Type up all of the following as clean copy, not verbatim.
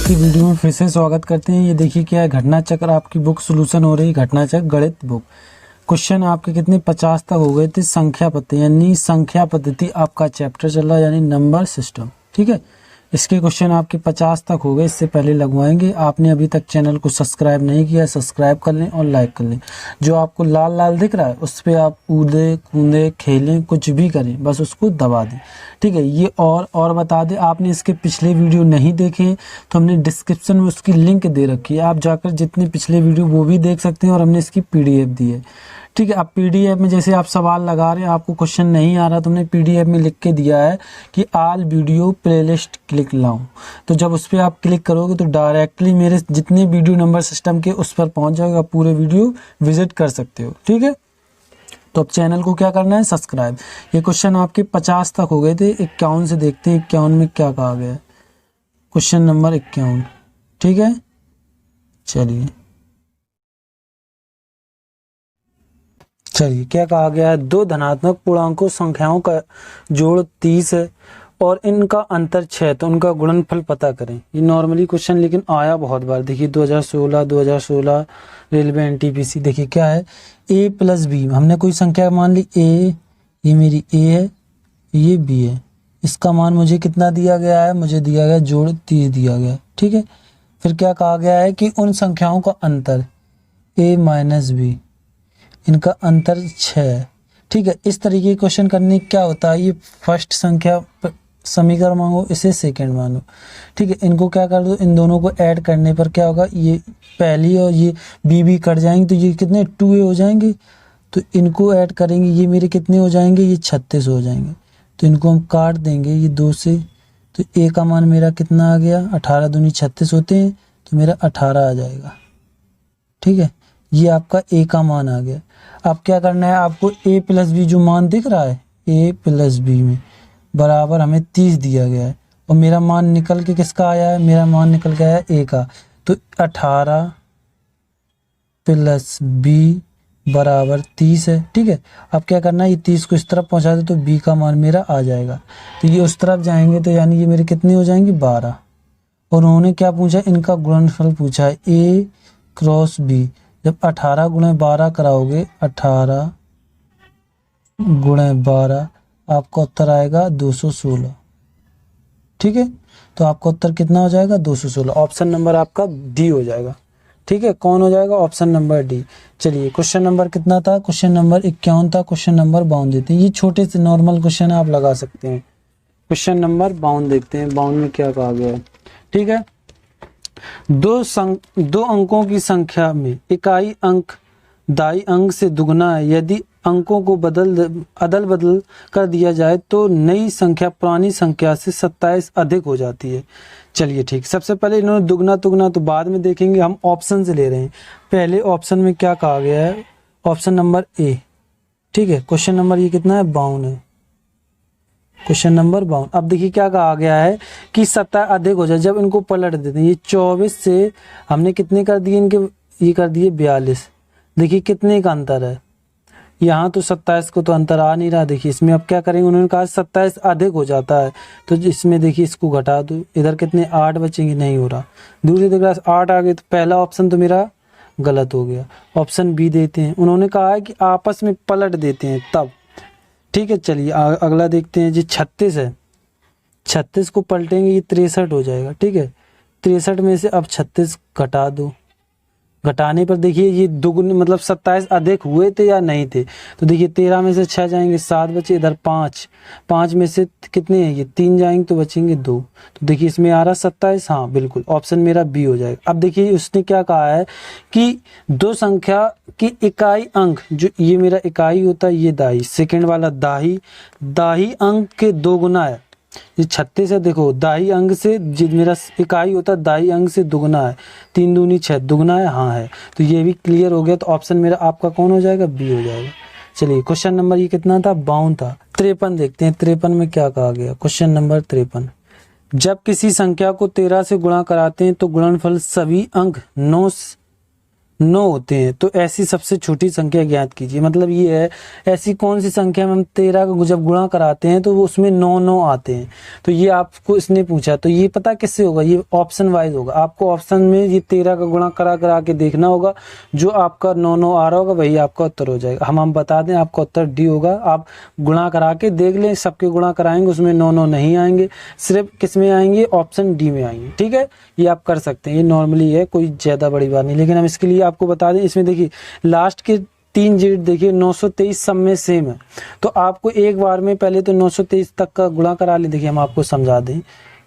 की वीडियो में फिर से स्वागत करते हैं। ये देखिए क्या है, घटना चक्र आपकी बुक सोल्यूशन हो रही, घटना चक्र गणित बुक। क्वेश्चन आपके कितने 50 तक हो गए थे। संख्या पद्धति यानी संख्या पद्धति आपका चैप्टर चल रहा है, यानी नंबर सिस्टम। ठीक है, इसके क्वेश्चन आपके 50 तक हो गए। इससे पहले लगवाएंगे। आपने अभी तक चैनल को सब्सक्राइब नहीं किया, सब्सक्राइब कर लें और लाइक कर लें। जो आपको लाल लाल दिख रहा है उस पर आप कूदे कूदे खेलें, कुछ भी करें, बस उसको दबा दें। ठीक है, ये और बता दें, आपने इसके पिछले वीडियो नहीं देखे तो हमने डिस्क्रिप्शन में उसकी लिंक दे रखी है, आप जाकर जितने पिछले वीडियो वो भी देख सकते हैं। और हमने इसकी PDF दी है। ठीक है, अब PDF में जैसे आप सवाल लगा रहे हैं, आपको क्वेश्चन नहीं आ रहा तो हमने PDF में लिख के दिया है कि ऑल वीडियो प्लेलिस्ट क्लिक लाऊं। तो जब उस पर आप क्लिक करोगे तो डायरेक्टली मेरे जितने वीडियो नंबर सिस्टम के उस पर पहुंच जाएगा, पूरे वीडियो विजिट कर सकते हो। ठीक है, तो अब चैनल को क्या करना है, सब्सक्राइब। ये क्वेश्चन आपके 50 तक हो गए थे। 51 से देखते हैं 51 में क्या कहा गया है। Question number 51। ठीक है, चलिए क्या कहा गया है। दो धनात्मक पूर्णांकों संख्याओं का जोड़ 30 है और इनका अंतर 6, तो उनका गुणनफल पता करें। ये नॉर्मली क्वेश्चन लेकिन आया बहुत बार। देखिए 2016 रेलवे NTPC। देखिए क्या है, A + B। हमने कोई संख्या मान ली A, ये मेरी A है, ये B है। इसका मान मुझे कितना दिया गया है, मुझे दिया गया जोड़ 30 दिया गया। ठीक है, फिर क्या कहा गया है कि उन संख्याओं का अंतर A - B, इनका अंतर 6 है। ठीक है, इस तरीके के क्वेश्चन करने क्या होता है, ये फर्स्ट संख्या समीकरण मांगो, इसे सेकंड मानो। ठीक है, इनको क्या कर दो, इन दोनों को ऐड करने पर क्या होगा, ये पहली और ये B कट जाएंगे तो ये कितने 2A हो जाएंगे। तो इनको ऐड करेंगे, ये मेरे कितने हो जाएंगे, ये 36 हो जाएंगे। तो इनको हम काट देंगे ये 2 से। तो A का मान मेरा कितना आ गया, 18 दूनी 36 होते हैं, तो मेरा 18 आ जाएगा। ठीक है, ये आपका A का मान आ गया। अब क्या करना है आपको, A + B जो मान दिख रहा है, A + B में बराबर हमें 30 दिया गया है और मेरा मान निकल के किसका आया है, मेरा मान निकल के आया है A का। तो 18 + B बराबर 30 है। ठीक है, अब क्या करना है, ये 30 को इस तरफ पहुंचा दे तो B का मान मेरा आ जाएगा। तो ये उस तरफ जाएंगे तो यानी ये मेरे कितने हो जाएंगे, 12। और उन्होंने क्या पूछा, इनका गुणनफल पूछा है, A × B। जब 18 × 12 कराओगे, 18 × 12, आपका उत्तर आएगा 216। ठीक है, तो आपका उत्तर कितना हो जाएगा, 216। ऑप्शन नंबर आपका D हो जाएगा। ठीक है, कौन हो जाएगा, ऑप्शन नंबर D। चलिए क्वेश्चन नंबर कितना था, क्वेश्चन नंबर 51 था। क्वेश्चन नंबर 52 देते हैं। ये छोटे से नॉर्मल क्वेश्चन आप लगा सकते हैं। क्वेश्चन नंबर 52 देखते हैं। 52 में क्या कहा गया है। ठीक है, दो अंकों की संख्या में इकाई अंक दाई अंक से दुगना है। यदि अंकों को अदल बदल कर दिया जाए तो नई संख्या पुरानी संख्या से 27 अधिक हो जाती है। चलिए ठीक, सबसे पहले इन्होंने दुगना तुगना तो बाद में देखेंगे, हम ऑप्शन से ले रहे हैं। पहले ऑप्शन में क्या कहा गया है, ऑप्शन नंबर A। ठीक है, क्वेश्चन नंबर ये कितना है, 52 है। Question number 52। अब देखिए क्या कहा गया है कि 27 अधिक हो जाए। जब इनको पलट देते हैं, ये 24 से हमने कितने कर दिए, इनके ये कर दिए 42। देखिए कितने का अंतर है, यहाँ तो 27 को तो अंतर आ नहीं रहा। देखिए इसमें अब क्या करेंगे, उन्होंने कहा 27 अधिक हो जाता है, तो इसमें देखिए इसको घटा दो, इधर कितने 8 बचेंगे, नहीं हो रहा। दूसरी जगह 8 आ गए, तो पहला ऑप्शन तो मेरा गलत हो गया। ऑप्शन B देते हैं। उन्होंने कहा है कि आपस में पलट देते हैं तब। ठीक है, चलिए अगला देखते हैं जी। 36 है, 36 को पलटेंगे, ये 63 हो जाएगा। ठीक है, 63 में से अब 36 घटा दो। घटाने पर देखिए ये दुगुने मतलब 27 अधिक हुए थे या नहीं थे। तो देखिए 13 में से 6 जाएंगे, 7 बचे। इधर 5 में से कितने हैं, ये 3 जाएंगे तो बचेंगे 2। तो देखिए इसमें आ रहा 27। हाँ बिल्कुल, ऑप्शन मेरा B हो जाएगा। अब देखिए उसने क्या कहा है कि दो संख्या की इकाई अंक, जो ये मेरा इकाई होता है, ये दाई, सेकेंड वाला दाही अंक के 2 गुना है। ये 36 है, देखो दाही अंक से जो मेरा इकाई होता है दाही अंक से दुगना है। 3 दूनी 6, दुगना है, हाँ है। तो ये भी क्लियर हो गया। तो ऑप्शन मेरा आपका कौन हो जाएगा, B हो जाएगा। चलिए क्वेश्चन नंबर ये कितना था, 52 था। 53 देखते हैं। 53 में क्या कहा गया, क्वेश्चन नंबर 53। जब किसी संख्या को 13 से गुणा कराते हैं तो गुणनफल सभी अंक 9 होते हैं तो ऐसी सबसे छोटी संख्या ज्ञात कीजिए। मतलब ये है ऐसी कौन सी संख्या में हम 13 का जब गुणा कराते हैं तो वो उसमें 9 आते हैं। तो ये आपको इसने पूछा, तो ये पता किससे होगा, ये ऑप्शन वाइज होगा। आपको ऑप्शन में ये 13 का गुणा करा करा के देखना होगा, जो आपका 9 आ रहा होगा वही आपका उत्तर हो जाएगा। हम बता दें आपका उत्तर डी होगा। आप गुणा करा के देख लें, सबके गुणा कराएंगे उसमें 9 नहीं आएंगे, सिर्फ किस में आएंगे, ऑप्शन डी में आएंगे। ठीक है, ये आप कर सकते हैं, ये नॉर्मली है, कोई ज़्यादा बड़ी बात नहीं। लेकिन हम इसके लिए आपको बता दें, इसमें देखिए लास्ट के 3 डिजिट देखिए 923 सब में सेम है। तो आपको एक बार में पहले तो 923 तक का गुणा करा ले। देखिए हम आपको समझा दें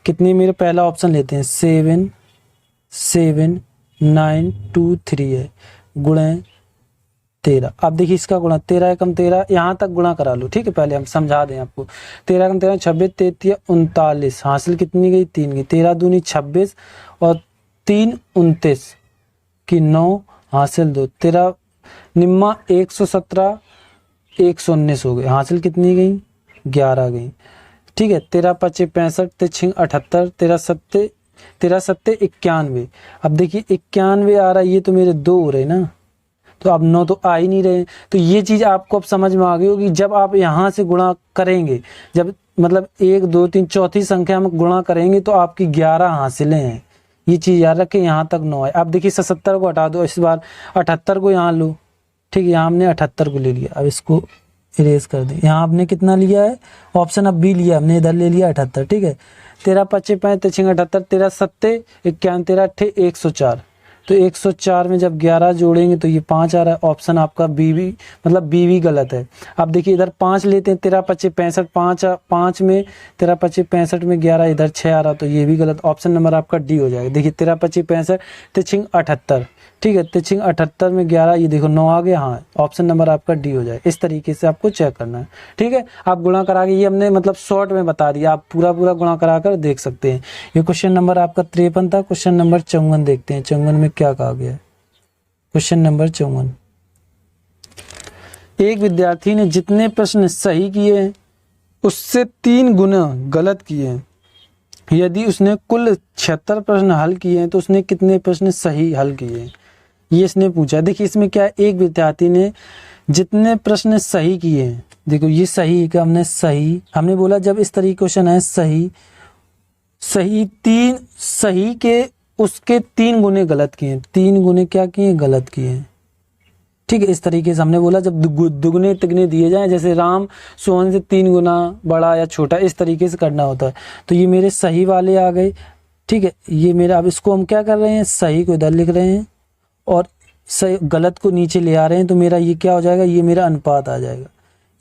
कितने, मेरे पहला ऑप्शन लेते हैं 7 7 9 2 3 है, गुणे 13। अब देखिए इसका गुणा 13 एकम 13, यहाँ तक गुणा करा लो। ठीक है, पहले हम समझा दें आपको। 13 एकम 13 26 33 39, हासिल कितनी गई, 3 गई। 13 दूनी 26 और 3 29 की 9, हासिल 2। 13 निम्मा 117 119 हो गए, हासिल कितनी गई, 11 गई। ठीक है, 13 25 65 13 78 13 7 91। अब देखिए 91 आ रहा है, ये तो मेरे 2 हो रहे ना, तो अब 9 तो आ ही नहीं रहे। तो ये चीज़ आपको अब समझ में आ गई होगी। जब आप यहाँ से गुणा करेंगे, जब मतलब 1 2 3 चौथी संख्या में गुणा करेंगे तो आपकी 11 हासिलें हैं। ये चीज़ याद रखें, यहाँ तक 9 है। अब देखिए 77 को हटा दो, इस बार 78 को यहाँ लो। ठीक है, यहाँ हमने 78 को ले लिया, अब इसको इरेज कर दें। यहाँ आपने कितना लिया है, ऑप्शन अब बी लिया हमने, इधर ले लिया 78। ठीक है, 13 25 35 78 13 7 51 13 8 104। तो 104 में जब 11 जोड़ेंगे तो ये 5 आ रहा है। ऑप्शन आपका बी भी, मतलब बी भी गलत है। अब देखिए इधर 5 लेते हैं, 13 25 65 5 में 13 25 65 में 11, इधर 6 आ रहा, तो ये भी गलत। ऑप्शन नंबर आपका डी हो जाएगा। देखिए 13 25 65 तिछिंग 78। ठीक है, तिछिंग 78 में 11, ये देखो 9 आ गया। हाँ, ऑप्शन नंबर आपका डी हो जाए। इस तरीके से आपको चेक करना है। ठीक है, आप गुणा करा के, ये हमने मतलब शॉर्ट में बता दिया, आप पूरा गुणा करा कर देख सकते हैं। ये क्वेश्चन नंबर आपका 53 था। क्वेश्चन नंबर 54 देखते हैं, 54 में क्या कहा गया है। क्वेश्चन नंबर 54, एक विद्यार्थी ने जितने प्रश्न सही किए हैं उससे 3 गुना गलत किए हैं। यदि उसने कुल 76 प्रश्न हल किए हैं तो उसने कितने प्रश्न सही हल किए हैं, ये इसने पूछा। देखिए इसमें क्या है, एक विद्यार्थी ने जितने प्रश्न सही किए हैं, देखो ये सही का हमने सही, हमने बोला जब इस तरीके क्वेश्चन है सही 3 सही के उसके 3 गुने गलत किए हैं। 3 गुने क्या किए, गलत किए हैं। ठीक है, इस तरीके से हमने बोला जब दुगने तिगने दिए जाएं, जैसे राम सोहन से 3 गुना बड़ा या छोटा, इस तरीके से करना होता है। तो ये मेरे सही वाले आ गए। ठीक है, ये मेरा, अब इसको हम क्या कर रहे हैं, सही को इधर लिख रहे हैं और सही गलत को नीचे ले आ रहे हैं। तो मेरा ये क्या हो जाएगा, ये मेरा अनुपात आ जाएगा।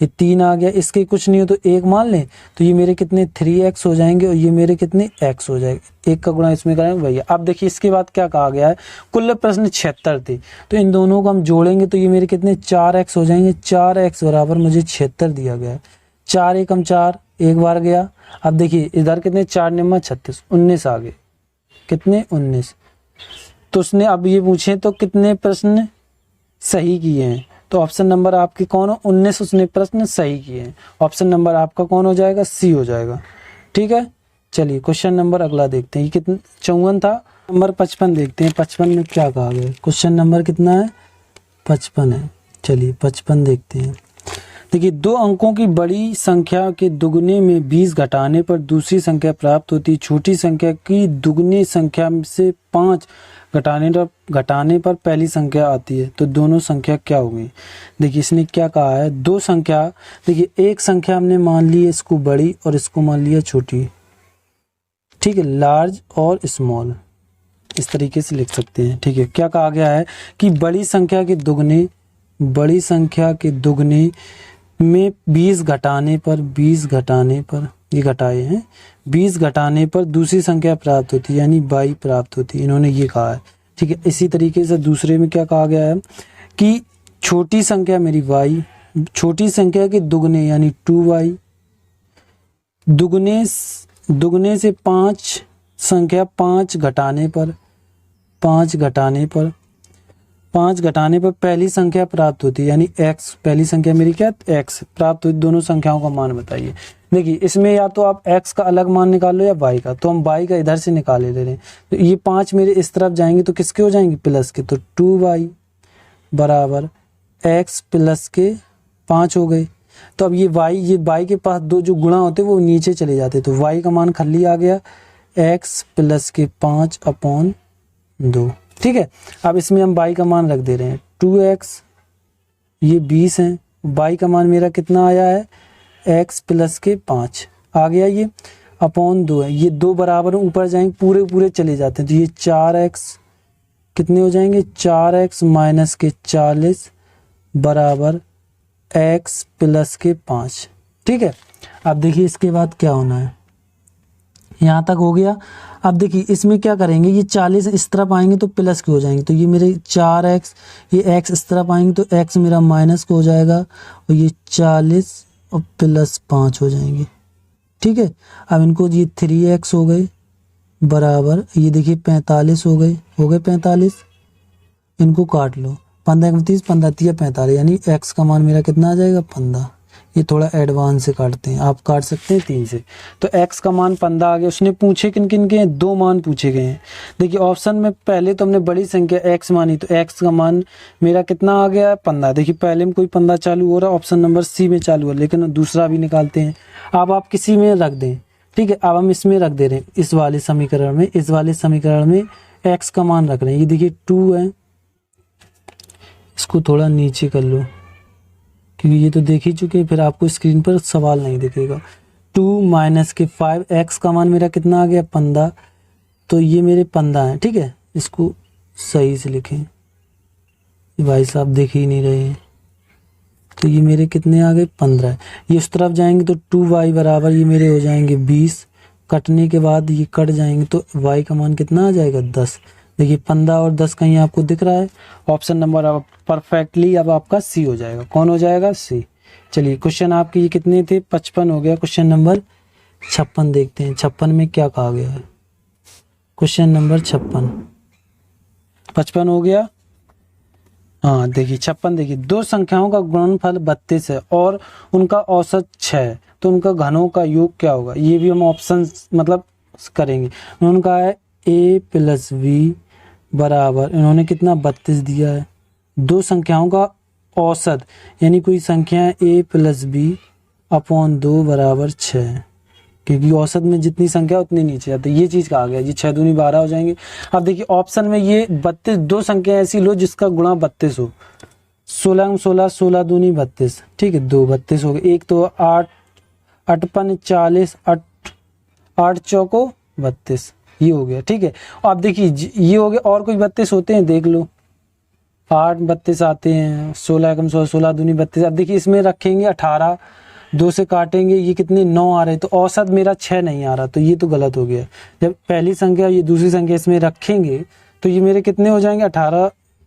ये 3 आ गया, इसके कुछ नहीं हो तो 1 मान लें, तो ये मेरे कितने 3x हो जाएंगे और ये मेरे कितने x हो जाएंगे। 1 का गुणा इसमें करेंगे भैया। अब देखिए इसके बाद क्या कहा गया है, कुल प्रश्न 76 थे, तो इन दोनों को हम जोड़ेंगे तो ये मेरे कितने 4x हो जाएंगे। 4x बराबर मुझे 76 दिया गया है। 4 एकम 4, एक बार गया। अब देखिए इधर कितने 4 निम्मा 36 19 आ गए, कितने 19। तो उसने अब ये पूछे तो कितने प्रश्न सही किए हैं, तो ऑप्शन नंबर आपके कौन हो, 19 उसने प्रश्न सही किए हैं। ऑप्शन नंबर आपका कौन हो जाएगा, सी हो जाएगा। ठीक है, चलिए क्वेश्चन नंबर अगला देखते हैं। ये कितना 54 था। नंबर 55 देखते हैं, 55 में क्या कहा गया। क्वेश्चन नंबर कितना है, 55 है। चलिए 55 देखते हैं। देखिए 2 अंकों की बड़ी संख्या के दुगने में 20 घटाने पर दूसरी संख्या प्राप्त होती है। छोटी संख्या की दुगनी संख्या से 5 घटाने पर पहली संख्या आती है, तो दोनों संख्या क्या होगी। देखिए इसने क्या कहा है, 2 संख्या, देखिए एक संख्या हमने मान ली है इसको बड़ी और इसको मान लिया छोटी। ठीक है, लार्ज और स्मॉल, इस तरीके से लिख सकते हैं। ठीक है, क्या कहा गया है कि बड़ी संख्या के दुगने में 20 घटाने पर ये घटाए हैं, 20 घटाने पर दूसरी संख्या प्राप्त होती है, यानी 22 प्राप्त होती है। इन्होंने ये कहा है। ठीक है, इसी तरीके से दूसरे में क्या कहा गया है कि छोटी संख्या मेरी y, छोटी संख्या के दुगने यानी 2y, दुगने से 5 संख्या 5 घटाने पर पहली संख्या प्राप्त होती है, यानी x, पहली संख्या मेरी क्या x प्राप्त हुई। दोनों संख्याओं का मान बताइए। देखिए इसमें या तो आप x का अलग मान निकाल लो या y का, तो हम y का इधर से निकाले ले रहे हैं। तो ये 5 मेरे इस तरफ जाएंगे तो किसके हो जाएंगे, प्लस के, तो 2y बराबर x प्लस के 5 हो गए। तो अब ये y के पास दो जो गुणा होते वो नीचे चले जाते, तो y का मान खाली आ गया x प्लस के 5 अपॉन 2। ठीक है, अब इसमें हम y का मान रख दे रहे हैं 2x, ये 20 है, y का मान मेरा कितना आया है x प्लस के 5 आ गया, ये अपॉन 2 है, ये दो बराबर ऊपर जाएंगे पूरे पूरे चले जाते हैं, तो ये 4x कितने हो जाएंगे 4x माइनस के 40 बराबर x प्लस के 5। ठीक है, अब देखिए इसके बाद क्या होना है, यहाँ तक हो गया। अब देखिए इसमें क्या करेंगे, ये 40 इस तरफ आएंगे तो प्लस के हो जाएंगे, तो ये मेरे 4x, ये x इस तरफ आएंगे तो x मेरा माइनस का हो जाएगा, और ये 40 और प्लस 5 हो जाएंगे। ठीक है, अब इनको ये 3x हो गए बराबर, ये देखिए 45 हो गए 45, इनको काट लो, 15 30 15 30 45, यानी x का मान मेरा कितना आ जाएगा 15। ये थोड़ा एडवांस से काटते हैं, आप काट सकते हैं 3 से, तो x का मान 15 आ गया। उसने पूछे किन किन के हैं, दो मान पूछे गए हैं। देखिए ऑप्शन में पहले तो हमने बड़ी संख्या x मानी, तो x का मान मेरा कितना आ गया 15। देखिए पहले में कोई 15 चालू हो रहा है, ऑप्शन नंबर सी में चालू है, लेकिन दूसरा भी निकालते हैं। अब आप किसी में रख दें, ठीक है, अब हम इसमें रख दे रहे हैं, इस वाले समीकरण में x का मान रख रहे हैं। ये देखिए 2 है, इसको थोड़ा नीचे कर लो क्योंकि ये तो देख ही चुके हैं, फिर आपको स्क्रीन पर सवाल नहीं दिखेगा। 2 माइनस के 5, x का मान मेरा कितना आ गया 15, तो ये मेरे 15 है। ठीक है, इसको सही से लिखें, भाई साहब देख ही नहीं रहे हैं, तो ये मेरे कितने आ गए 15। ये इस तरफ जाएंगे तो 2y बराबर ये मेरे हो जाएंगे 20, कटने के बाद ये कट जाएंगे तो y का मान कितना आ जाएगा 10। देखिए 15 और 10 कहीं आपको दिख रहा है, ऑप्शन नंबर अब परफेक्टली अब आपका सी हो जाएगा। कौन हो जाएगा सी। चलिए क्वेश्चन आपके ये कितने थे 55 हो गया। क्वेश्चन नंबर 56 देखते हैं, 56 में क्या कहा गया है। क्वेश्चन नंबर 55 हो गया। हाँ देखिए 56, देखिए दो संख्याओं का गुणनफल 32 है और उनका औसत 6 है, तो उनका घनों का योग क्या होगा। ये भी हम ऑप्शन मतलब करेंगे। उन्होंने कहा है a प्लस v बराबर, इन्होंने कितना 32 दिया है। दो संख्याओं का औसत यानी कोई संख्या a प्लस b अपॉन 2 बराबर 6 है, क्योंकि औसत में जितनी संख्या उतनी नीचे आती है। ये चीज़ कहा गया, ये 6 दूनी 12 हो जाएंगे। अब देखिए ऑप्शन में ये 32, दो संख्या ऐसी लो जिसका गुणा 32 हो। 16 16 16 दूनी 32, ठीक है, 2 32 हो गए। एक तो 8 8 40 8 चौको 32, ये हो गया। ठीक है, अब देखिए ये हो गया, और कोई 32 होते हैं देख लो, 8 32 आते हैं, 16 कम 16 16 दूनी 32। अब देखिए इसमें रखेंगे 18, 2 से काटेंगे, ये कितने 9 आ रहे हैं, तो औसत मेरा 6 नहीं आ रहा, तो ये तो गलत हो गया। जब पहली संख्या ये दूसरी संख्या इसमें रखेंगे तो ये मेरे कितने हो जाएंगे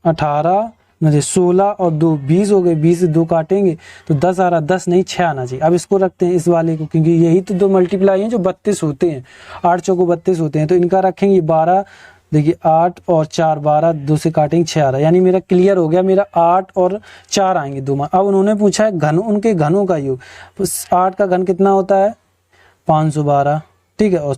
18 मुझे 16 और 2 20 हो गए। 20 से 2 काटेंगे तो 10 आ रहा, 10 नहीं 6 आना चाहिए। अब इसको रखते हैं इस वाले को, क्योंकि यही तो दो मल्टीप्लाई हैं जो 32 होते हैं, 8 चौको 32 होते हैं, तो इनका रखेंगे 12। देखिए 8 और 4 12, 2 से काटेंगे 6 आ रहा, यानी मेरा क्लियर हो गया, मेरा 8 और 4 आएंगे 2 मान। अब उन्होंने पूछा है घन, उनके घनों का योग। 8 का घन कितना होता है 512, ठीक है, और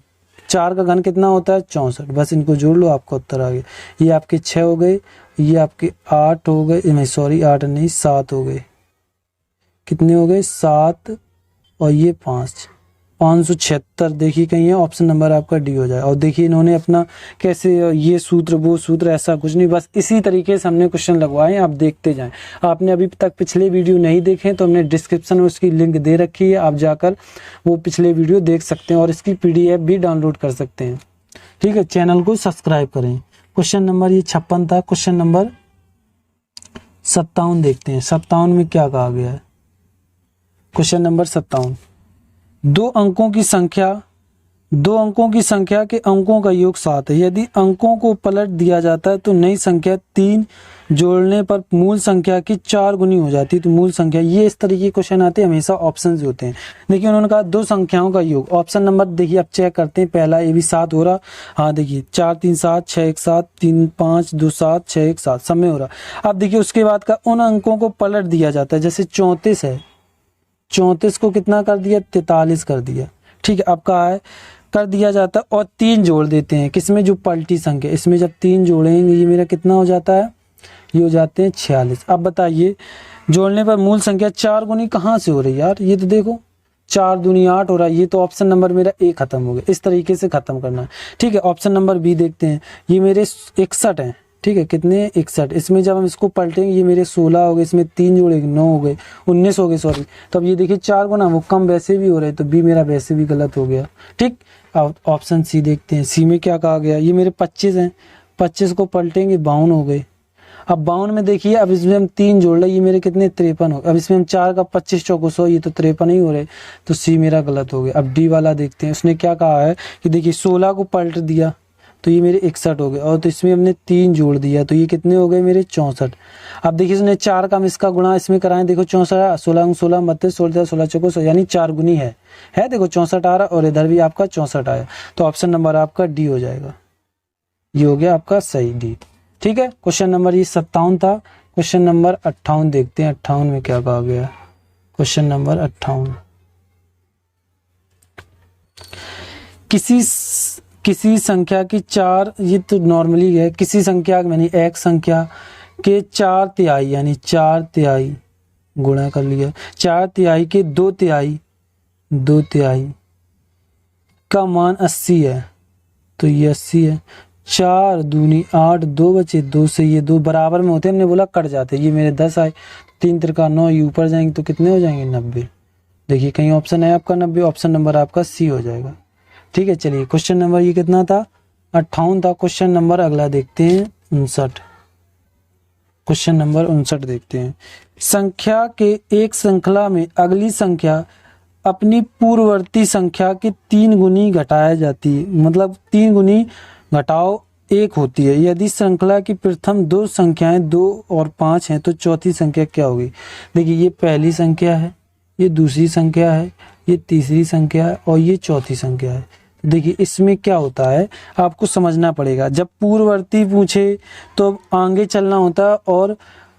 4 का घन कितना होता है 64। बस इनको जोड़ लो, आपका उत्तर आ गया। ये आपके 6 हो गए, ये आपके 8 हो गए, नहीं सॉरी 8 नहीं 7 हो गए। कितने हो गए 7 और ये 5, 576। देखिए कहीं है, ऑप्शन नंबर आपका डी हो जाए। और देखिए इन्होंने अपना कैसे ये सूत्र वो सूत्र, ऐसा कुछ नहीं, बस इसी तरीके से हमने क्वेश्चन लगवाए हैं, आप देखते जाएं। आपने अभी तक पिछले वीडियो नहीं देखे तो हमने डिस्क्रिप्शन में उसकी लिंक दे रखी है, आप जाकर वो पिछले वीडियो देख सकते हैं और इसकी PDF भी डाउनलोड कर सकते हैं। ठीक है, चैनल को सब्सक्राइब करें। क्वेश्चन नंबर ये 56 था। क्वेश्चन नंबर 57 देखते हैं, 57 में क्या कहा गया है। क्वेश्चन नंबर 57, दो अंकों की संख्या के अंकों का योग 7 है। यदि अंकों को पलट दिया जाता है तो नई संख्या 3 जोड़ने पर मूल संख्या की 4 गुनी हो जाती है, तो मूल संख्या, ये इस तरीके के क्वेश्चन आते हैं, हमेशा ऑप्शंस होते हैं। देखिए उन्होंने कहा दो संख्याओं का योग। ऑप्शन नंबर देखिए आप चेक करते हैं, पहला ये भी 7 हो रहा, हाँ देखिए 4 3 7 6 1 7 3 5 2 7 6 1 7 सब में हो रहा। अब देखिए उसके बाद का उन अंकों को पलट दिया जाता है, जैसे 34 है, 34 को कितना कर दिया 43 कर दिया। ठीक है, अब कहा है कर दिया जाता है और 3 जोड़ देते हैं, किसमें जो पलटी संख्या, इसमें जब 3 जोड़ेंगे ये मेरा कितना हो जाता है ये हो जाते हैं 46। अब बताइए जोड़ने पर मूल संख्या 4 गुनी कहाँ से हो रही है यार, ये तो देखो 4 दूनी 8 हो रहा है, ये तो ऑप्शन नंबर मेरा ए खत्म हो गया। इस तरीके से खत्म करना है, ठीक है। ऑप्शन नंबर बी देखते हैं, ये मेरे 61 हैं, ठीक है, कितने 61। इसमें जब हम इसको पलटेंगे ये मेरे 16 हो गए, इसमें 3 जोड़ेंगे 9 हो गए, 19 हो गए सॉरी। तो अब ये देखिए 4 गुना वो कम वैसे भी हो रहे, तो बी मेरा वैसे भी गलत हो गया, ठीक। अब ऑप्शन सी देखते हैं, सी में क्या कहा गया, ये मेरे 25 हैं, 25 को पलटेंगे 52 हो गए। अब 52 में देखिए अब इसमें हम 3 जोड़ रहे, ये मेरे कितने 53 हो गए। अब इसमें हम 4 का 25 चौको 100, ये तो 53 ही हो रहे, तो सी मेरा गलत हो गया। अब डी वाला देखते हैं, उसने क्या कहा है कि देखिए 16 को पलट दिया तो ये मेरे 61 हो गए, और तो इसमें हमने 3 जोड़ दिया तो ये कितने हो गए मेरे 64। अब देखिए इसने 4 का हम इसका गुणा इसमें कराएं, देखो 64, 16 16 32 16 16 चौको 100, यानी 4 गुनी है देखो 64 आ रहा, और इधर भी आपका 64 आया, तो ऑप्शन नंबर आपका डी हो जाएगा। ये हो गया आपका सही डी, ठीक है। क्वेश्चन नंबर ये 57 था। क्वेश्चन नंबर 58 देखते हैं, 58 में क्या कहा गया। क्वेश्चन नंबर 58, किसी संख्या की 4, ये तो नॉर्मली है, किसी संख्या यानी एक संख्या के 4 तिहाई यानी 4 तिहाई गुणा कर लिया, 4 तिहाई के 2 तिहाई का मान 80 है, तो ये 80 है। 4 दूनी 8, 2 बचे, 2 से ये 2 बराबर में होते, हमने बोला कट जाते, ये मेरे 10 आए, 3 तिरका 9, ये ऊपर जाएंगे तो कितने हो जाएंगे 90। देखिए कहीं ऑप्शन है आपका 90, ऑप्शन नंबर आपका सी हो जाएगा, ठीक है। चलिए क्वेश्चन नंबर ये कितना था 58 था। क्वेश्चन नंबर अगला देखते हैं 59। क्वेश्चन नंबर 59 देखते हैं, संख्या के एक श्रृंखला में अगली संख्या अपनी पूर्ववर्ती संख्या के 3 गुनी घटाया जाती है, मतलब 3 गुनी घटाओ 1 होती है। यदि श्रृंखला की प्रथम 2 संख्याएं 2 और 5 हैं तो चौथी संख्या क्या होगी। देखिए ये पहली संख्या है, ये दूसरी संख्या है, ये तीसरी संख्या है, और ये चौथी संख्या है। देखिए इसमें क्या होता है आपको समझना पड़ेगा, जब पूर्ववर्ती पूछे तो आगे चलना होता है, और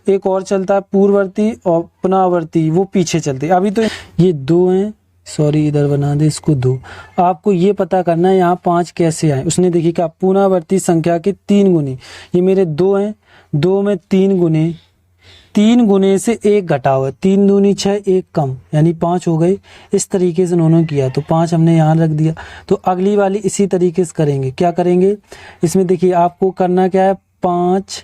एक और चलता है पूर्ववर्ती और पुनरावर्ती, वो पीछे चलते। अभी तो ये 2 हैं, सॉरी इधर बना दे इसको 2। आपको ये पता करना है यहाँ 5 कैसे आए। उसने देखिए क्या पुनरावर्ती संख्या के 3 गुने, ये मेरे 2 हैं, 2 में 3 गुने, 3 गुने से 1 घटा हुआ, 3 दूनी 6, 1 कम, यानी 5 हो गए। इस तरीके से उन्होंने किया, तो 5 हमने यहाँ रख दिया। तो अगली वाली इसी तरीके से करेंगे, क्या करेंगे इसमें देखिए आपको करना क्या है, 5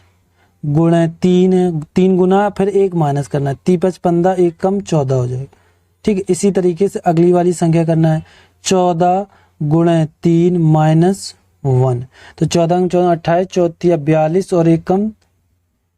गुणा 3 है, 3 गुना फिर 1 माइनस करना है, 3 5 15, 1 कम 14 हो जाएगा, ठीक है। इसी तरीके से अगली वाली संख्या करना है, 14 गुणा 3 माइनस 1, तो 14 14 28, 34 42, और 1 कम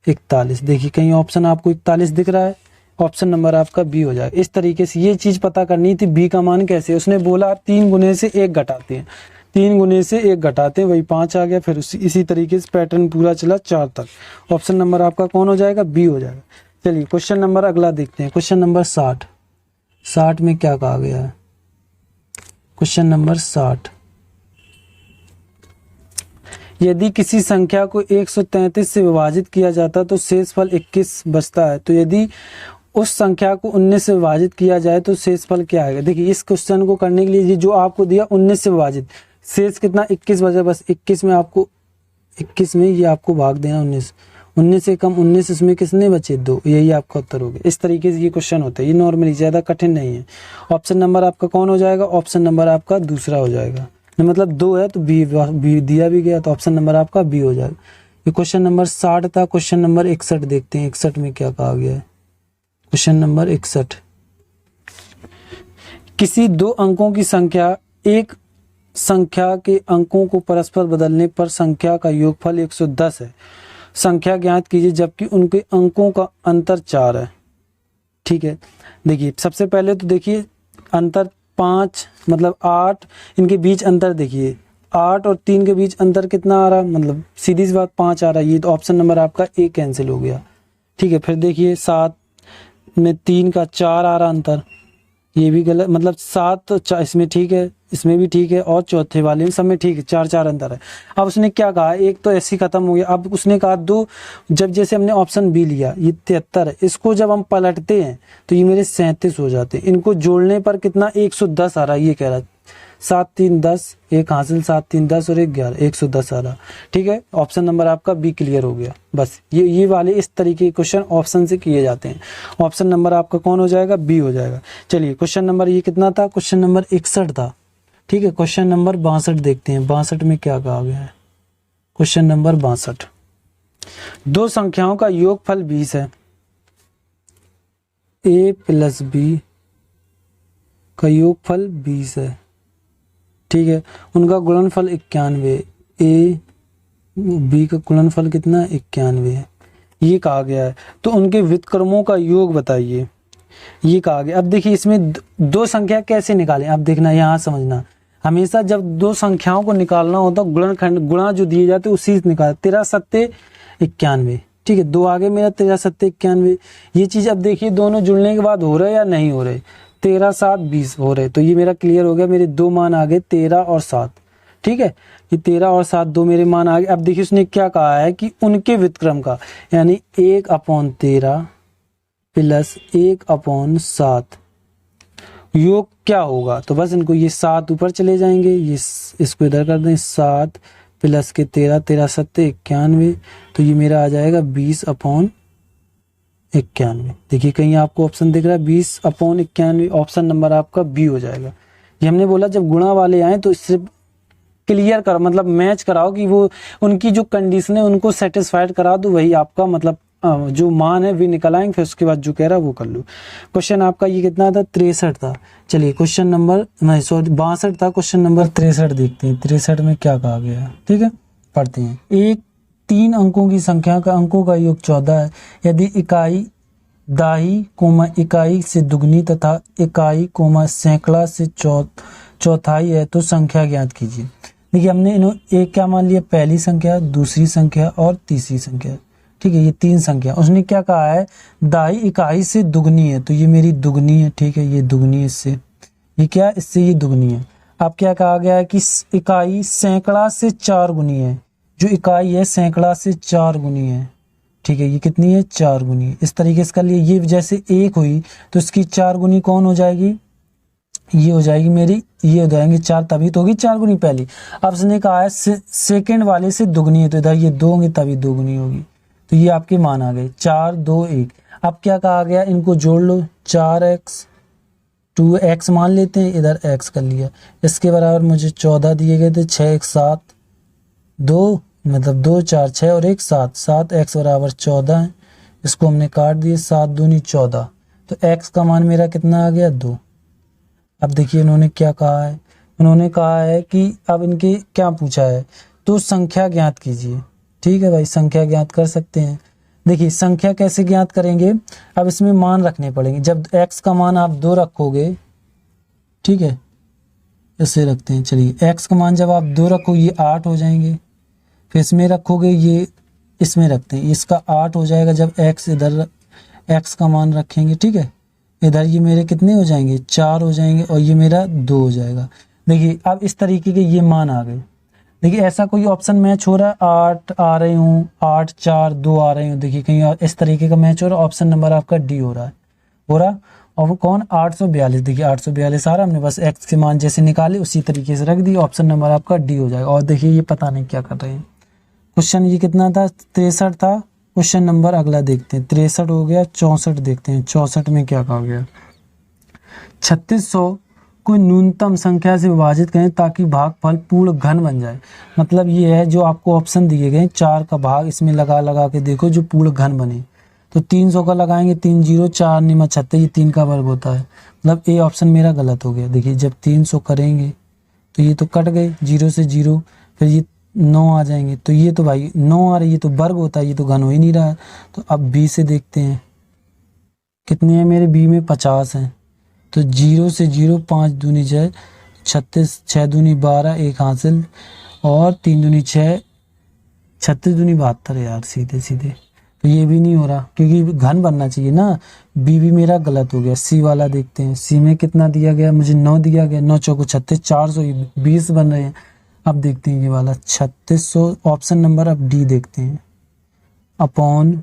41। देखिए कहीं ऑप्शन आपको 41 दिख रहा है, ऑप्शन नंबर आपका बी हो जाएगा। इस तरीके से ये चीज पता करनी थी, बी का मान कैसे, उसने बोला 3 गुने से 1 घटाते हैं, 3 गुने से 1 घटाते हैं, वही 5 आ गया। फिर इसी तरीके से पैटर्न पूरा चला 4 तक, ऑप्शन नंबर आपका कौन हो जाएगा, बी हो जाएगा। चलिए क्वेश्चन नंबर अगला देखते हैं, क्वेश्चन नंबर 60 में क्या कहा गया है। क्वेश्चन नंबर 60, यदि किसी संख्या को 133 से विभाजित किया जाता तो शेषफल 21 बचता है, तो यदि उस संख्या को 19 से विभाजित किया जाए तो शेषफल क्या आएगा। देखिए इस क्वेश्चन को करने के लिए ये जो आपको दिया 19 से विभाजित, शेष कितना 21 बचा, बस 21 में आपको 21 में ये आपको भाग देना 19 से कम 19, इसमें किसने बचे 2, यही आपका उत्तर हो गया। इस तरीके से ये क्वेश्चन होता है, ये नॉर्मली ज़्यादा कठिन नहीं है। ऑप्शन नंबर आपका कौन हो जाएगा, ऑप्शन नंबर आपका दूसरा हो जाएगा, मतलब 2 है तो बी दिया भी गया, तो ऑप्शन नंबर आपका बी हो जाएगा। ये क्वेश्चन नंबर 60 था। क्वेश्चन नंबर 61 देखते हैं, 61 में क्या कहा गया है। क्वेश्चन नंबर 61, किसी 2 अंकों की संख्या एक संख्या के अंकों को परस्पर बदलने पर संख्या का योगफल 110 है। संख्या ज्ञात कीजिए जबकि उनके अंकों का अंतर 4 है, ठीक है। देखिए सबसे पहले तो देखिए अंतर 5 मतलब 8, इनके बीच अंतर देखिए 8 और 3 के बीच अंतर कितना आ रहा, मतलब सीधी सी बात 5 आ रहा है, ये तो ऑप्शन नंबर आपका ए कैंसिल हो गया, ठीक है। फिर देखिए 7 में 3 का 4 आ रहा अंतर, ये भी गलत, मतलब 7 तो इसमें ठीक है, इसमें भी ठीक है, और चौथे वाले में सब में ठीक है, 4 अंतर है। अब उसने क्या कहा, एक तो ऐसे ही खत्म हो गया। अब उसने कहा 2, जब जैसे हमने ऑप्शन बी लिया, ये 73 है, इसको जब हम पलटते हैं तो ये मेरे 37 हो जाते हैं। इनको जोड़ने पर कितना 110 आ रहा है, ये कह रहा है 7 3 10, एक हासिल, 7 3 10 और एक 11, 110 आ रहा। ठीक है, ऑप्शन नंबर आपका बी क्लियर हो गया। बस ये वाले इस तरीके के क्वेश्चन ऑप्शन से किए जाते हैं। ऑप्शन नंबर आपका कौन हो जाएगा? बी हो जाएगा। चलिए क्वेश्चन नंबर ये कितना था? क्वेश्चन नंबर 61 था। ठीक है, क्वेश्चन नंबर 62 देखते हैं। 62 में क्या कहा गया है? क्वेश्चन नंबर 62, दो संख्याओं का योगफल 20 है। a प्लस बी का योगफल 20 है। ठीक है, उनका गुणनफल 91, a b का गुणनफल कितना? 91 है, ये कहा गया है। तो उनके व्युत्क्रमों का योग बताइए, ये कहा गया। अब देखिए इसमें दो संख्या कैसे निकालें, अब देखना यहाँ समझना। हमेशा जब दो संख्याओं को निकालना होता गुणनखंड, गुणा जो दिए जाते उसी से निकाल। 13 सत्ते 91, ठीक है, दो आगे मेरा 13 सत्ते 91। ये चीज अब देखिए दोनों जुड़ने के बाद हो रहे या नहीं हो रहे? 13 7 20 हो रहे, तो ये मेरा क्लियर हो गया। मेरे दो मान आ गए 13 और 7। ठीक है, ये 13 और 7 दो मेरे मान आ गए। अब देखिए उसने क्या कहा है कि उनके व्युत्क्रम का, यानी 1/13 प्लस 1/7 योग क्या होगा? तो बस इनको ये 7 ऊपर चले जाएंगे, ये इसको इधर कर दें। 7 प्लस के 13, 13 सत्ते 91, तो ये मेरा आ जाएगा 20/91। देखिए कहीं आपको ऑप्शन दिख रहा है 20/91, ऑप्शन नंबर आपका बी हो जाएगा। ये हमने बोला जब गुणा वाले आए तो इससे क्लियर कर, मतलब मैच कराओ कि वो उनकी जो कंडीशन है उनको सेटिस्फाइड करा दो, वही आपका मतलब जो मान है वे निकल आएंगे। फिर उसके बाद जो कह रहा है वो कर लो। क्वेश्चन आपका ये कितना था? 63 था। चलिए क्वेश्चन नंबर 62 था, क्वेश्चन नंबर 63 देखते हैं। 63 में क्या कहा गया है? ठीक है, पढ़ते हैं। एक 3 अंकों की संख्या का अंकों का योग 14 है। यदि इकाई दाही कोमा इकाई से दुगनी तथा इकाई कोमा सैकड़ा से चौथाई है तो संख्या ज्ञात कीजिए। देखिए हमने एक क्या मान लिया? पहली संख्या, दूसरी संख्या और तीसरी संख्या। ठीक है, ये 3 संख्या। उसने क्या कहा है? दाई इकाई से दुगनी है, तो ये मेरी दुगनी है। ठीक है, ये दुगनी है इससे, ये क्या? इससे ये दुगनी है। अब क्या कहा गया है कि इकाई सैकड़ा से 4 गुनी है। जो इकाई है सैकड़ा से 4 गुनी है। ठीक है, ये कितनी है? 4 गुनी। इस तरीके से कर लिए। ये जैसे 1 हुई तो इसकी 4 गुनी कौन हो जाएगी? ये हो जाएगी मेरी, ये हो जाएंगे 4, तभी तो होगी 4 गुनी पहली। अब उसने कहा है सेकंड वाले से दुगनी है, तो इधर ये 2 होंगे तभी 2 गुनी होगी। तो ये आपके मान आ गए 4 2 1। अब क्या कहा गया? इनको जोड़ लो। 4x 2x मान लेते हैं, इधर x कर लिया। इसके बराबर मुझे 14 दिए गए थे। 6 1 7 2, मतलब 2 4 6 और 1 7, 7x बराबर 14 है। इसको हमने काट दिए, 7 दूनी 14, तो x का मान मेरा कितना आ गया? 2। अब देखिए इन्होंने क्या कहा है? उन्होंने कहा है कि अब इनके क्या पूछा है? तो संख्या ज्ञात कीजिए। ठीक है भाई, संख्या ज्ञात कर सकते हैं। देखिए संख्या कैसे ज्ञात करेंगे? अब इसमें मान रखने पड़ेंगे। जब x का मान आप 2 रखोगे, ठीक है, ऐसे रखते हैं। चलिए x का मान जब आप 2 रखोगे ये 8 हो जाएंगे। फिर इसमें रखोगे, ये इसमें रखते हैं, इसका 8 हो जाएगा। जब x इधर x का मान रखेंगे, ठीक है, इधर ये मेरे कितने हो जाएंगे? 4 हो जाएंगे और ये मेरा 2 हो जाएगा। देखिए अब इस तरीके के ये मान आ गए। देखिए ऐसा कोई ऑप्शन मैच हो रहा है? 8 आ रहे हूँ, 8 4 2 आ रहे हूँ। देखिए कहीं और इस तरीके का मैच हो रहा है। ऑप्शन नंबर आपका डी हो रहा है, हो रहा। और वो कौन? 842। देखिए 842 आ रहा, हमने बस x के मान जैसे निकाले उसी तरीके से रख दिए। ऑप्शन नंबर आपका डी हो जाएगा। और देखिए ये पता नहीं क्या कर रहे हैं। क्वेश्चन ये कितना था? 63 था। क्वेश्चन नंबर अगला देखते हैं। 63 हो गया। 64 देखते हैं। 64 में क्या कहा गया? 3600 को न्यूनतम संख्या से विभाजित करें ताकि भागफल पूर्ण घन बन जाए। मतलब ये है जो आपको ऑप्शन दिए गए 4 का भाग इसमें लगा के देखो जो पूर्ण घन बने। तो 300 का लगाएंगे, 3 0 4 निमा 36, ये 3 का वर्ग होता है। मतलब ए ऑप्शन मेरा गलत हो गया। देखिए जब 300 करेंगे तो ये तो कट गए, 0 से 0, फिर ये 9 आ जाएंगे। तो ये तो भाई 9 आ रही, ये तो वर्ग होता है, ये तो घन हो ही नहीं रहा है। तो अब बी से देखते हैं कितने हैं मेरे? बी में 50 हैं। तो 0 से 0, 5 दूनी 6, 36, 6 दूनी 12, 1 हासिल, और 3 दूनी 6, 36 दूनी 72 यार, सीधे सीधे। तो ये भी नहीं हो रहा क्योंकि घन बनना चाहिए ना। बी भी मेरा गलत हो गया। सी वाला देखते हैं। सी में कितना दिया गया? मुझे 9 दिया गया। 9 चौको 36, 420 बन रहे हैं। अब देखते हैं ये वाला 3600, ऑप्शन नंबर अब डी देखते हैं। अपॉन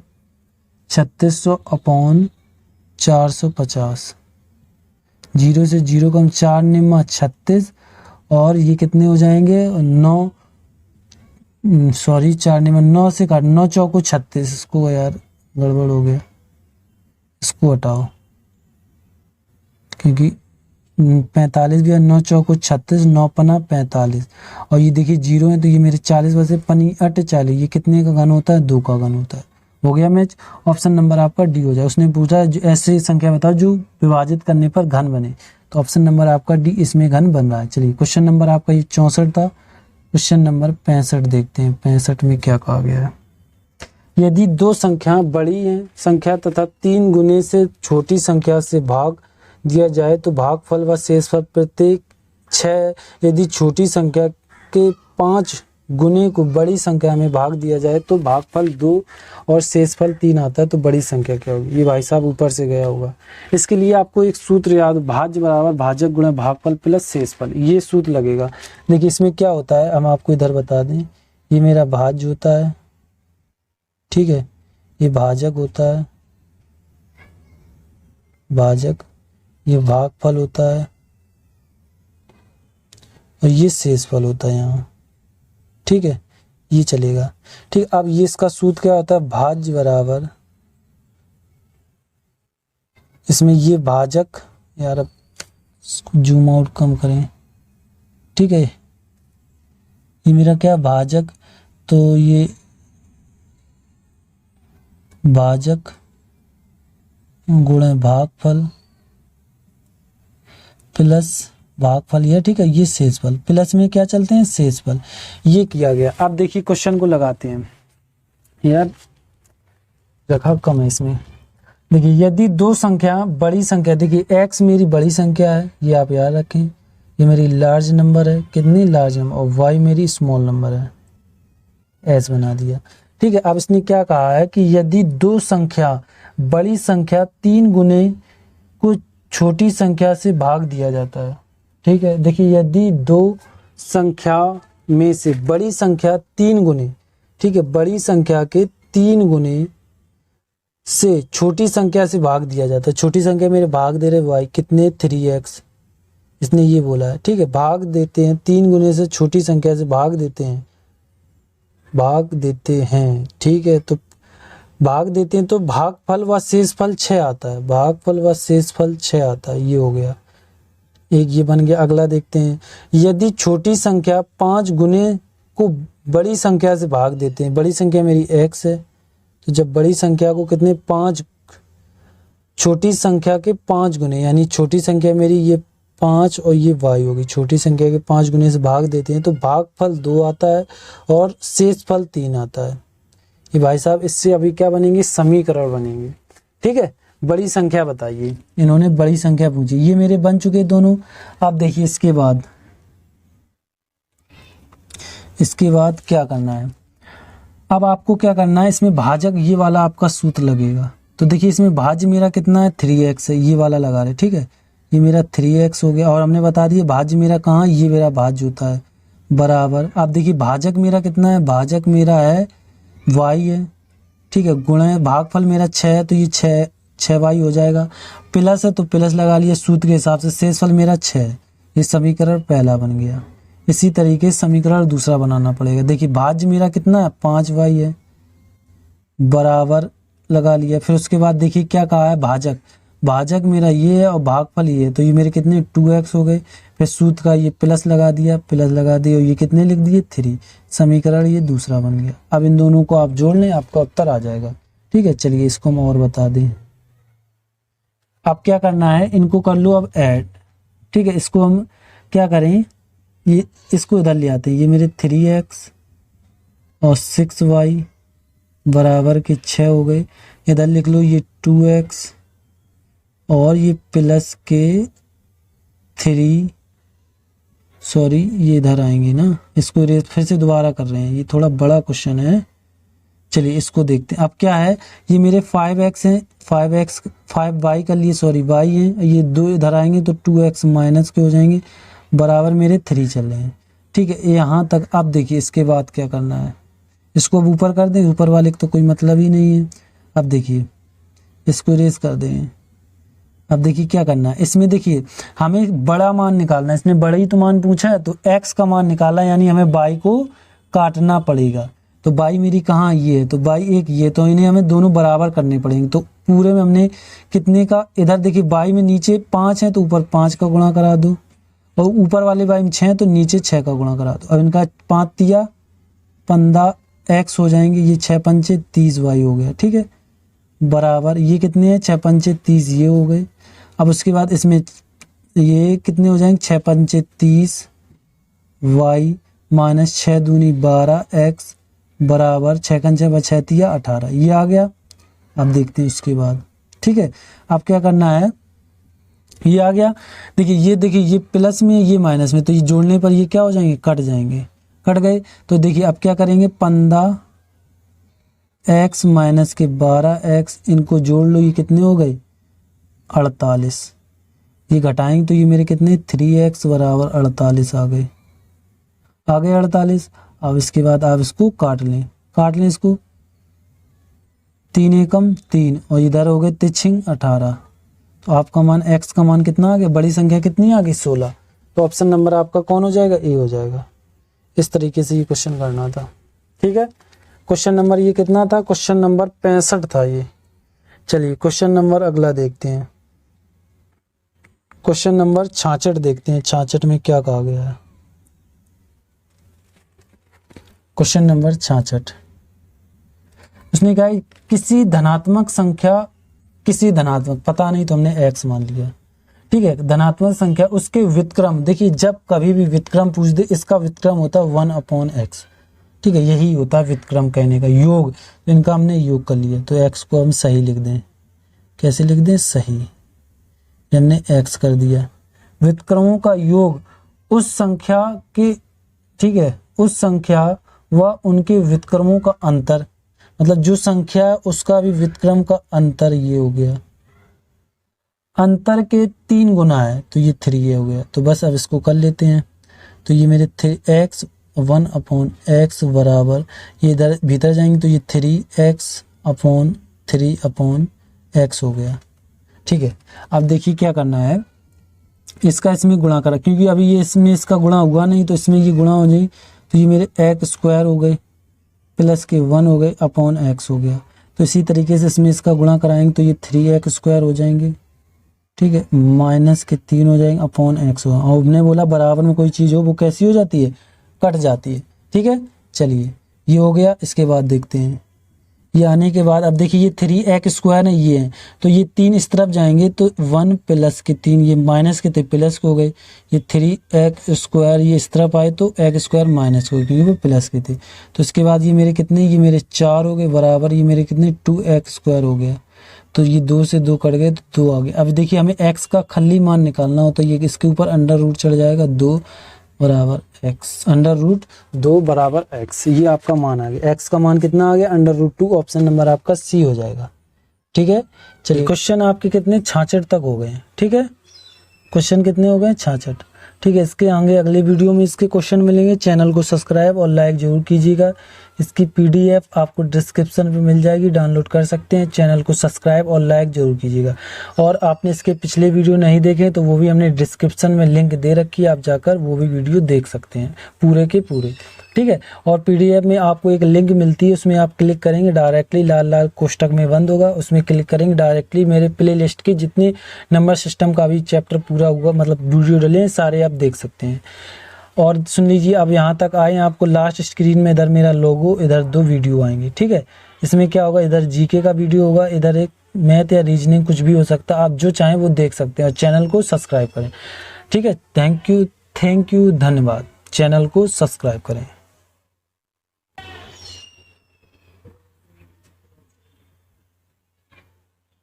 3600 अपॉन 450, 0 से 0 कम 4 निम्मा 36 और ये कितने हो जाएंगे 9, सॉरी 4 नहीं, 9 से काट, 9 चौको 36, इसको यार गड़बड़ हो गया, इसको हटाओ क्योंकि 45 भी है, 9 चौको 36, 9 पना 45, और ये देखिए 0 है तो ये मेरे 40 वैसे पनी 48, ये कितने का घन होता है 2 का घन होता है। हो गया मैच, ऑप्शन नंबर आपका डी हो जाए। उसने पूछा ऐसी संख्या बताओ जो विभाजित करने पर घन बने, तो ऑप्शन नंबर आपका डी इसमें घन बन रहा है। चलिए क्वेश्चन नंबर आपका ये 64 था। क्वेश्चन नंबर 65 देखते हैं, 65 में क्या कहा गया है। यदि दो संख्या बड़ी हैं संख्या तथा 3 गुने से छोटी संख्या से भाग दिया जाए तो भागफल व शेषफल प्रत्येक 6, यदि छोटी संख्या के 5 गुने को बड़ी संख्या में भाग दिया जाए तो भागफल 2 और शेषफल 3 आता है, तो बड़ी संख्या क्या होगी। ये भाई साहब ऊपर से गया होगा। इसके लिए आपको एक सूत्र याद, भाज्य बराबर भाजक गुणा भागफल प्लस शेषफल, ये सूत्र लगेगा। देखिए इसमें क्या होता है, हम आपको इधर बता दें, ये मेरा भाज्य होता है, ठीक है, ये भाजक होता है, भाजक, ये भागफल होता है और ये शेषफल होता है यहाँ, ठीक है, ये चलेगा। ठीक, अब ये इसका सूत्र क्या होता है, भाज्य बराबर, इसमें ये भाजक, यार अब इसको जूम आउट कम करें, ठीक है, ये मेरा क्या भाजक, तो ये भाजक गुणा भागफल प्लस भागफल, यह ठीक है, ये शेषफल, प्लस में क्या चलते हैं शेषफल, ये किया गया। अब देखिए क्वेश्चन को लगाते हैं, यार रखा कम है इसमें। देखिए यदि दो संख्या बड़ी संख्या, देखिए x मेरी बड़ी संख्या है, ये आप याद रखें, ये मेरी लार्ज नंबर है, कितनी लार्ज नंबर, और y मेरी स्मॉल नंबर है, एस बना दिया, ठीक है। अब इसने क्या कहा है कि यदि दो संख्या बड़ी संख्या 3 गुने को छोटी संख्या से भाग दिया जाता है, ठीक है। देखिए यदि दो संख्या में से बड़ी संख्या 3 गुने, ठीक है, बड़ी संख्या के 3 गुने से छोटी संख्या से भाग दिया जाता है, छोटी संख्या मेरे भाग दे रहे y कितने 3x, इसने ये बोला है, ठीक है, भाग देते हैं 3 गुने से छोटी संख्या से भाग देते हैं, ठीक है, तो भाग देते हैं तो भागफल व शेषफल 6 आता है, भागफल व शेषफल 6 आता है, ये हो गया एक, ये बन गया। अगला देखते हैं, यदि छोटी संख्या 5 गुने को बड़ी संख्या से भाग देते हैं, बड़ी संख्या मेरी x है, तो जब बड़ी संख्या को कितने 5, छोटी संख्या के 5 गुने, यानी छोटी संख्या मेरी ये 5 और ये y होगी, छोटी संख्या के 5 गुने से भाग देते हैं तो भागफल 2 आता है और शेषफल 3 आता है। ये भाई साहब इससे अभी क्या बनेंगे, समीकरण बनेंगे, ठीक है। बड़ी संख्या बताइए, इन्होंने बड़ी संख्या पूछी, ये मेरे बन चुके दोनों। आप देखिए इसके बाद क्या करना है, अब आपको क्या करना है, इसमें भाजक ये वाला आपका सूत्र लगेगा। तो देखिए इसमें भाज्य मेरा कितना है 3x है, ये वाला लगा रहे, ठीक है, ये मेरा 3x हो गया, और हमने बता दिया भाज्य मेरा कहाँ, ये मेरा भाज्य होता है, बराबर। आप देखिए भाजक मेरा कितना है, भाजक मेरा है y है, ठीक है, गुणा भागफल मेरा 6 है, तो ये 6y हो जाएगा, प्लस है तो प्लस लगा लिया सूत्र के हिसाब से, शेषफल मेरा 6 है, ये समीकरण पहला बन गया। इसी तरीके से समीकरण दूसरा बनाना पड़ेगा। देखिए भाज्य मेरा कितना है 5y है, बराबर लगा लिया। फिर उसके बाद देखिए क्या कहा है, भाजक, भाजक मेरा ये है और भागफल ये है, तो ये मेरे कितने 2x हो गए। फिर सूत्र का ये प्लस लगा दिया और ये कितने लिख दिए 3, समीकरण ये दूसरा बन गया। अब इन दोनों को आप जोड़ लें, आपका उत्तर आ जाएगा, ठीक है। चलिए इसको हम और बता दें, अब क्या करना है, इनको कर लो अब ऐड, ठीक है। इसको हम क्या करें, ये इसको इधर ले आते हैं, ये मेरे 3x और 6y बराबर के 6 हो गए, इधर लिख लो ये 2x और ये प्लस के 3, सॉरी ये इधर आएंगे ना, इसको फिर से दोबारा कर रहे हैं, ये थोड़ा बड़ा क्वेश्चन है। चलिए इसको देखते हैं। अब क्या है, ये मेरे 5x हैं, 5y कर लिए, सॉरी y है, ये 2 इधर आएंगे तो 2x माइनस के हो जाएंगे, बराबर मेरे 3 चल रहे हैं, ठीक है, यहाँ तक। अब देखिए इसके बाद क्या करना है, इसको अब ऊपर कर दें, ऊपर वाले का तो कोई मतलब ही नहीं है। अब देखिए इसको इरेज कर दें, अब देखिए क्या करना है इसमें, देखिए हमें बड़ा मान निकालना है, इसने बड़ा ही तो मान पूछा है, तो x का मान निकाला, यानी हमें y को काटना पड़ेगा। तो y मेरी कहाँ, ये है, तो y एक ये, तो इन्हें हमें दोनों बराबर करने पड़ेंगे। तो पूरे में हमने कितने का, इधर देखिए y में नीचे 5 है तो ऊपर 5 का गुणा करा दो, और ऊपर वाले y में 6 है तो नीचे 6 का गुणा करा दो। अब इनका 5 तिया 15 x हो जाएंगे, ये 6 पंचे 30 y हो गया, ठीक है, बराबर ये कितने हैं 6 पंचे 30 ये हो गए। अब उसके बाद इसमें ये कितने हो जाएंगे 6 पंचे 30 y माइनस 6 दूनी 12 x बराबर 6 कंचे 6 तिया 18, ये आ गया। अब देखते हैं इसके बाद, ठीक है, अब क्या करना है, ये आ गया। देखिए ये प्लस में ये माइनस में, तो ये जोड़ने पर ये क्या हो जाएंगे, कट जाएंगे, कट गए। तो देखिए अब क्या करेंगे, 15x माइनस के 12x, इनको जोड़ लो, ये कितने हो गए 48, ये घटाएंगे तो ये मेरे कितने 3x बराबर 48 आ गए, 48। अब इसके बाद आप इसको काट लें इसको, 3 एकम 3, और इधर हो गए तिछिंग 18। तो आपका मान x का मान कितना आ गया, बड़ी संख्या कितनी आ गई 16। तो ऑप्शन नंबर आपका कौन हो जाएगा, ए हो जाएगा। इस तरीके से ये क्वेश्चन करना था, ठीक है। क्वेश्चन नंबर ये कितना था, क्वेश्चन नंबर 65 था ये। चलिए क्वेश्चन नंबर अगला देखते हैं, क्वेश्चन नंबर 66 देखते हैं, 66 में क्या कहा गया है। क्वेश्चन नंबर 66, उसने कहा किसी धनात्मक संख्या, पता नहीं तो हमने x मान लिया, ठीक है, धनात्मक संख्या उसके व्युत्क्रम, देखिए जब कभी भी व्युत्क्रम पूछ दे, इसका व्युत्क्रम होता है 1/x, ठीक है, यही होता है व्युत्क्रम कहने का, योग, तो इनका हमने योग कर लिया, तो x को हम सही लिख दें, कैसे लिख दें, सही, हमने x कर दिया। व्युत्क्रमों का योग उस संख्या के, ठीक है, उस संख्या व उनके व्युत्क्रमों का अंतर, मतलब जो संख्या है उसका भी व्युत्क्रम का अंतर, ये हो गया, अंतर के 3 गुना है, तो ये 3 हो गया। तो बस अब इसको कर लेते हैं, तो ये मेरे 3x 1/x बराबर, ये इधर भीतर जाएंगे तो ये 3x/3/x हो गया, ठीक है। अब देखिए क्या करना है, इसका इसमें गुणा करा, क्योंकि अभी ये इसमें इसका गुणा हुआ नहीं, तो इसमें ये गुणा हो जाए, तो ये मेरे x स्क्वायर हो गए प्लस के 1 हो गए अपॉन x हो गया। तो इसी तरीके से इसमें इसका गुणा कराएंगे तो ये 3x स्क्वायर हो जाएंगे, ठीक है, माइनस के 3 हो जाएंगे अपॉन x हो। और हमने बोला बराबर में कोई चीज़ हो वो कैसी हो जाती है, कट जाती है, ठीक है। चलिए ये हो गया, इसके बाद देखते हैं, ये आने के बाद अब देखिए ये 3x स्क्वायर है, ये है, तो ये 3 इस तरफ जाएंगे तो 1 प्लस के 3, ये माइनस के थे प्लस के हो गए, ये 3x स्क्वायर ये इस तरफ आए तो x स्क्वायर माइनस हो गए, क्योंकि वो प्लस के थे। तो इसके बाद ये मेरे कितने, ये मेरे 4 हो गए बराबर, ये मेरे कितने 2x स्क्वायर हो गया, तो ये 2 से 2 कट गए तो 2 आ गए। अब देखिए हमें x का खली मान निकालना हो, तो ये इसके ऊपर अंडर रूट चढ़ जाएगा, 2 बराबर x, अंडर रूट 2 बराबर x, ये आपका मान आ गया। x का मान कितना आ गया, अंडर रूट 2, ऑप्शन नंबर आपका सी हो जाएगा, ठीक है। चलिए क्वेश्चन आपके कितने 66 तक हो गए हैं, ठीक है, क्वेश्चन कितने हो गए 66, ठीक है। इसके आगे अगले वीडियो में इसके क्वेश्चन मिलेंगे, चैनल को सब्सक्राइब और लाइक जरूर कीजिएगा। इसकी PDF आपको डिस्क्रिप्शन में मिल जाएगी, डाउनलोड कर सकते हैं। चैनल को सब्सक्राइब और लाइक जरूर कीजिएगा। और आपने इसके पिछले वीडियो नहीं देखे तो वो भी हमने डिस्क्रिप्शन में लिंक दे रखी है, आप जाकर वो भी वीडियो देख सकते हैं पूरे के पूरे, ठीक है। और PDF में आपको एक लिंक मिलती है, उसमें आप क्लिक करेंगे डायरेक्टली लाल लाल कोष्टक में बंद होगा, उसमें क्लिक करेंगे डायरेक्टली मेरे प्ले लिस्ट के जितने नंबर सिस्टम का भी चैप्टर पूरा हुआ, मतलब वीडियो डले सारे आप देख सकते हैं। और सुन लीजिए, अब यहाँ तक आए, आपको लास्ट स्क्रीन में इधर मेरा लोगो, इधर 2 वीडियो आएंगे, ठीक है। इसमें क्या होगा, इधर GK का वीडियो होगा, इधर एक मैथ या रीजनिंग कुछ भी हो सकता है, आप जो चाहें वो देख सकते हैं। और चैनल को सब्सक्राइब करें, ठीक है। थैंक यू, धन्यवाद। चैनल को सब्सक्राइब करें।